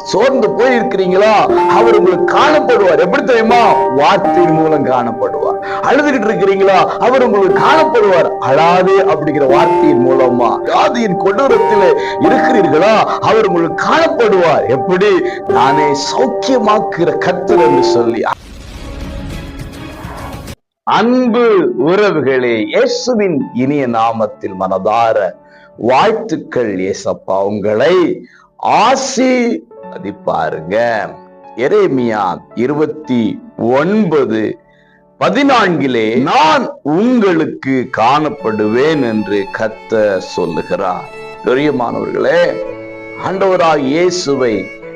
சோர்ந்து போயிருக்கிறீங்களா, அவர் உங்களுக்கு காணப்படுவார். எப்படி தெரியுமா? வார்த்தையின் மூலம் காணப்படுவார். அழுதுகிட்டு இருக்கிறீங்களா, அவர் உங்களுக்கு காணப்படுவார். அழாதே அப்படிங்கிற வார்த்தையின் மூலமா. வியாதியின் கொடூரத்திலே இருக்கிறீர்களா, அவர் உங்களுக்கு காணப்படுவார். எப்படி? நானே சௌக்கியமாக்குற கர்த்தர் என்று சொல்லி. அன்பு உறவுகளே, இயேசுவின் இனிய நாமத்தில் மனதார வாழ்த்துக்கள். ஏசப்பா உங்களை ஆசீர்வதிப்பாருங்க. எரேமியா 29:14 நான் உங்களுக்கு காணப்படுவேன் என்று கர்த்தர் சொல்லுகிறார். பிரியமானவர்களே, ஆண்டவராகிய இயேசுவை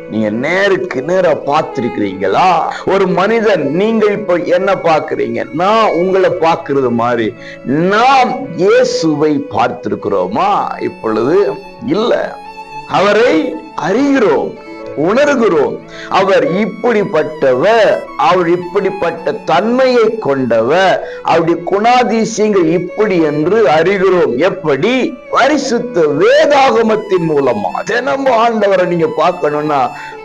நீங்க நேருக்கு நேரா பார்த்திருக்கிறீங்களா? ஒரு மனிதன், நீங்க இப்ப என்ன பார்க்கிறீங்க, நான் உங்களை பார்க்கிறது மாதிரி நாம் இயேசுவை பார்த்திருக்கிறோமா? இப்பொழுது இல்ல. அவரை அறிகிறோம், உணர்கிறோம். அவர் இப்படிப்பட்டவர், அவர் இப்படிப்பட்ட தன்மையை கொண்டவர், அவருடைய குணாதிசயங்கள் இப்படி என்று அறிகிறோம். எப்படி? பரிசுத்த வேதாகமத்தின் மூலமா. தினமும் ஆண்டவரை நீங்க பார்க்கணும்னா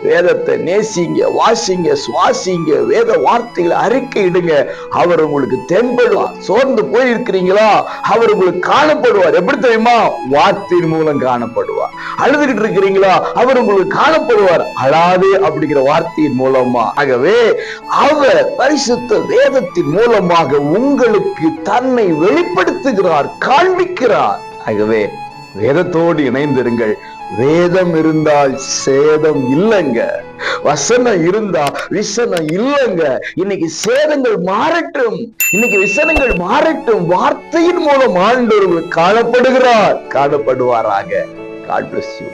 வேதத்தை நேசிங்க, வாசிங்க, சுவாசிங்க, வேத வார்த்தைகளை அறிக்கை இடுங்க. அவர் உங்களுக்கு தென்படுவார். சோர்ந்து போயிருக்கிறீங்களா, அவர் உங்களுக்கு காணப்படுவார். எப்படி தெரியுமா? வார்த்தையின் மூலம் காணப்படுவார். அழுதுகிட்டு இருக்கிறீங்களா, அவர் உங்களுக்கு காணப்படுவார். அழாதே அப்படிங்கிற வார்த்தையின் மூலமா. ஆகவே அவர் பரிசுத்த வேதத்தின் மூலமாக உங்களுக்கு தன்னை வெளிப்படுத்துகிறார், காண்பிக்கிறார். ஆகவே வேதத்தோடு இணைந்திருங்கள். வேதம் இருந்தால் சேதம் இல்லைங்க, வசனம் இருந்தா விசனம் இல்லைங்க. இன்னைக்கு சேதங்கள் மாறட்டும், இன்னைக்கு விசனங்கள் மாறட்டும். வார்த்தையின் மூலம் ஆண்டவர் காணப்படுகிறார், காணப்படுவாராக. God bless you.